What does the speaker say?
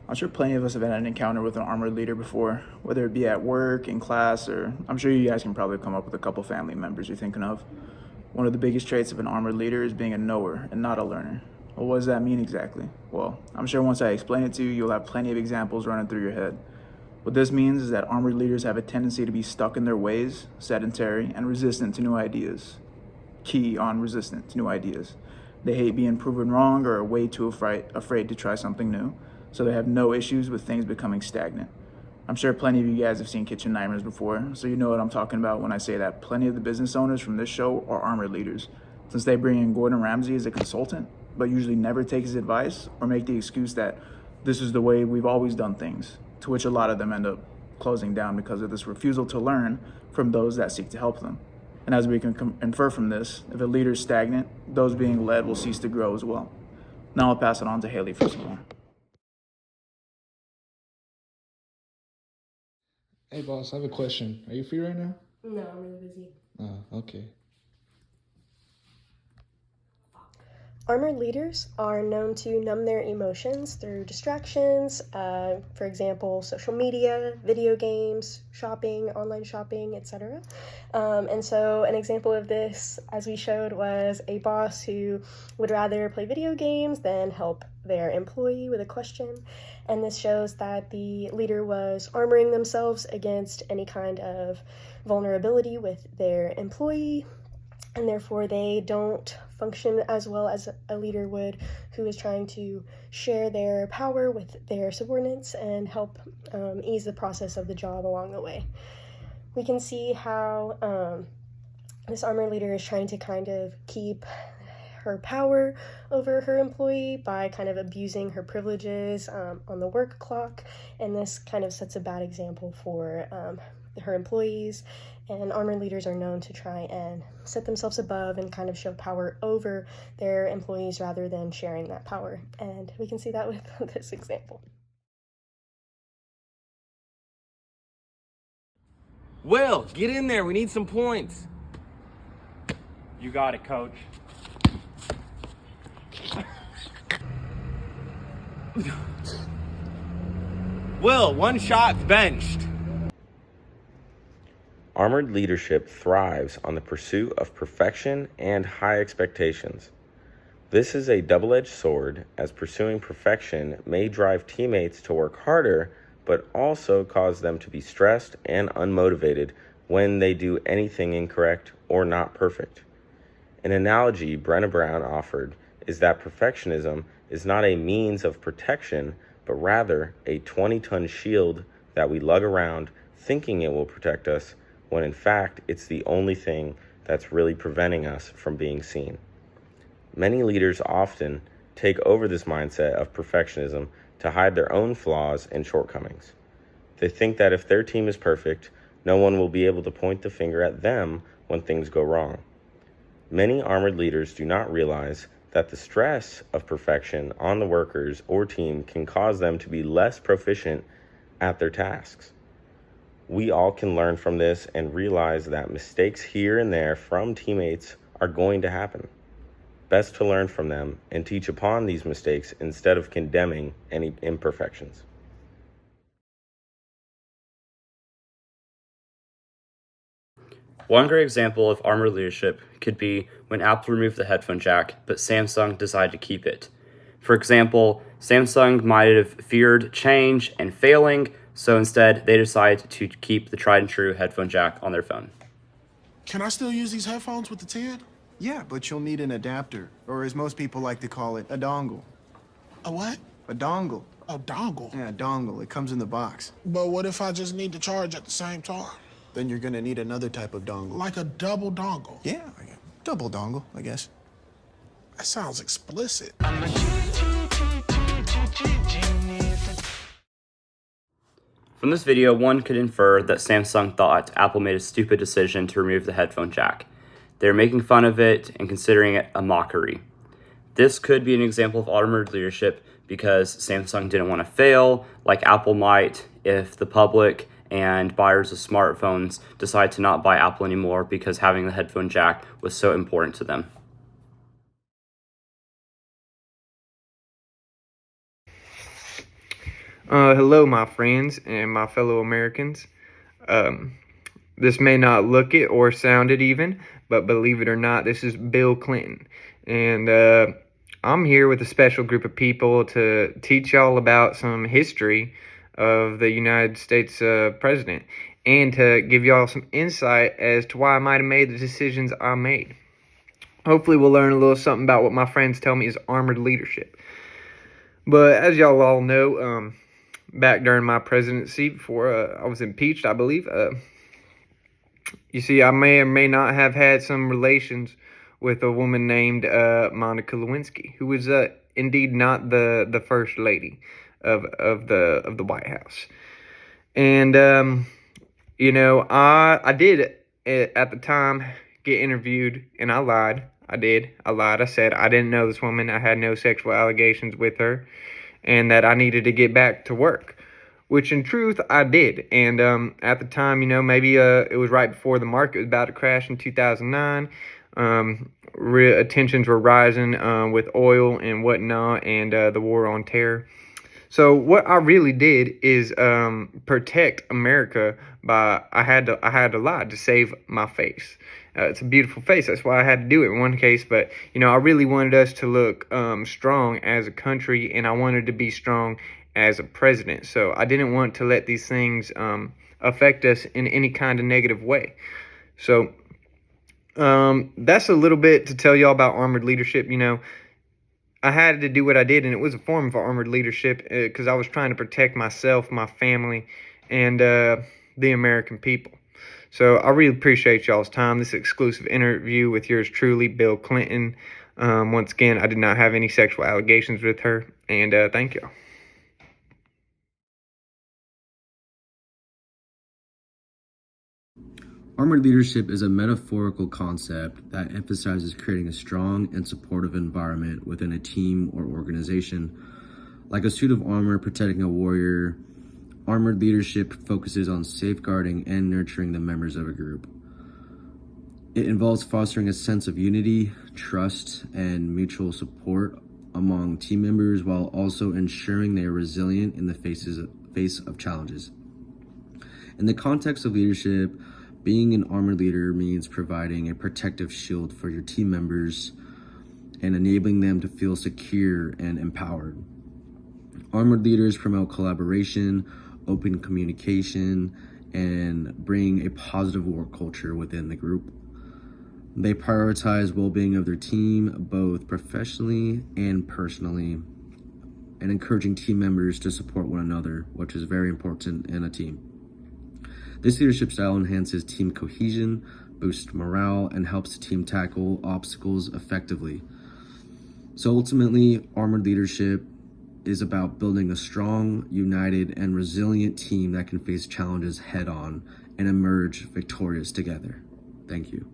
I'm sure plenty of us have had an encounter with an armored leader before, whether it be at work, in class, or I'm sure you guys can probably come up with a couple family members you're thinking of. One of the biggest traits of an armored leader is being a knower and not a learner. Well, what does that mean exactly? Well, I'm sure once I explain it to you, you'll have plenty of examples running through your head. What this means is that armored leaders have a tendency to be stuck in their ways, sedentary, and resistant to new ideas. Key on resistant to new ideas. They hate being proven wrong or are way too afraid to try something new, so they have no issues with things becoming stagnant. I'm sure plenty of you guys have seen Kitchen Nightmares before, so you know what I'm talking about when I say that plenty of the business owners from this show are armored leaders, since they bring in Gordon Ramsay as a consultant, but usually never take his advice or make the excuse that this is the way we've always done things, to which a lot of them end up closing down because of this refusal to learn from those that seek to help them. And as we can infer from this, if a leader is stagnant, those being led will cease to grow as well. Now I'll pass it on to Haley for some more. Hey boss, I have a question. Are you free right now? No, I'm really busy. Okay. Armored leaders are known to numb their emotions through distractions, for example, social media, video games, shopping, online shopping, etc. And so an example of this, as we showed, was a boss who would rather play video games than help their employee with a question. And this shows that the leader was armoring themselves against any kind of vulnerability with their employee, and therefore they don't function as well as a leader would who is trying to share their power with their subordinates and help ease the process of the job along the way. We can see how this armor leader is trying to kind of keep her power over her employee by kind of abusing her privileges on the work clock, and this kind of sets a bad example for her employees. And armored leaders are known to try and set themselves above and kind of show power over their employees rather than sharing that power. And we can see that with this example. Will, get in there. We need some points. You got it, coach. Will, one shot's benched. Armored leadership thrives on the pursuit of perfection and high expectations. This is a double-edged sword, as pursuing perfection may drive teammates to work harder, but also cause them to be stressed and unmotivated when they do anything incorrect or not perfect. An analogy Brené Brown offered is that perfectionism is not a means of protection, but rather a 20-ton shield that we lug around thinking it will protect us, when in fact it's the only thing that's really preventing us from being seen. Many leaders often take over this mindset of perfectionism to hide their own flaws and shortcomings. They think that if their team is perfect, no one will be able to point the finger at them when things go wrong. Many armored leaders do not realize that the stress of perfection on the workers or team can cause them to be less proficient at their tasks. We all can learn from this and realize that mistakes here and there from teammates are going to happen. Best to learn from them and teach upon these mistakes instead of condemning any imperfections. One great example of armored leadership could be when Apple removed the headphone jack, but Samsung decided to keep it. For example, Samsung might have feared change and failing, so instead they decided to keep the tried and true headphone jack on their phone. Can I still use these headphones with the 10? Yeah, but you'll need an adapter, or as most people like to call it, a dongle. A what? A dongle. A dongle? Yeah, a dongle. It comes in the box. But what if I just need to charge at the same time? Then you're gonna need another type of dongle. Like a double dongle? Yeah, double dongle, I guess. That sounds explicit. From this video, one could infer that Samsung thought Apple made a stupid decision to remove the headphone jack. They're making fun of it and considering it a mockery. This could be an example of armored leadership because Samsung didn't want to fail, like Apple might if the public and buyers of smartphones decide to not buy Apple anymore because having the headphone jack was so important to them. Hello, my friends and my fellow Americans. This may not look it or sound it even, but believe it or not, this is Bill Clinton. And I'm here with a special group of people to teach y'all about some history of the United States president and to give y'all some insight as to why I might have made the decisions I made. Hopefully we'll learn a little something about what my friends tell me is armored leadership. But as y'all all know, back during my presidency, before I was impeached, I believe, you see, I may or may not have had some relations with a woman named Monica Lewinsky, who was indeed not the first lady of the White House. And you know, I did at the time get interviewed, and I lied. I lied. I said I didn't know this woman. I had no sexual allegations with her, and that I needed to get back to work, which in truth I did. And at the time, you know, maybe it was right before the market was about to crash in 2009. Tensions were rising with oil and whatnot, and the war on terror. So what I really did is protect America by I had to lie to save my face. It's a beautiful face. That's why I had to do it in one case. But, you know, I really wanted us to look strong as a country, and I wanted to be strong as a president. So I didn't want to let these things affect us in any kind of negative way. So that's a little bit to tell y'all about armored leadership. You know, I had to do what I did, and it was a form of armored leadership because I was trying to protect myself, my family, and the American people. So I really appreciate y'all's time. This exclusive interview with yours truly, Bill Clinton. Once again, I did not have any sexual allegations with her, and thank y'all. Armored leadership is a metaphorical concept that emphasizes creating a strong and supportive environment within a team or organization. Like a suit of armor protecting a warrior, armored leadership focuses on safeguarding and nurturing the members of a group. It involves fostering a sense of unity, trust, and mutual support among team members while also ensuring they are resilient in the face of challenges. In the context of leadership, being an armored leader means providing a protective shield for your team members and enabling them to feel secure and empowered. Armored leaders promote collaboration, open communication, and bring a positive work culture within the group. They prioritize well-being of their team, both professionally and personally, and encouraging team members to support one another, which is very important in a team. This leadership style enhances team cohesion, boosts morale, and helps the team tackle obstacles effectively. So ultimately, armored leadership is about building a strong, united, and resilient team that can face challenges head-on and emerge victorious together. Thank you.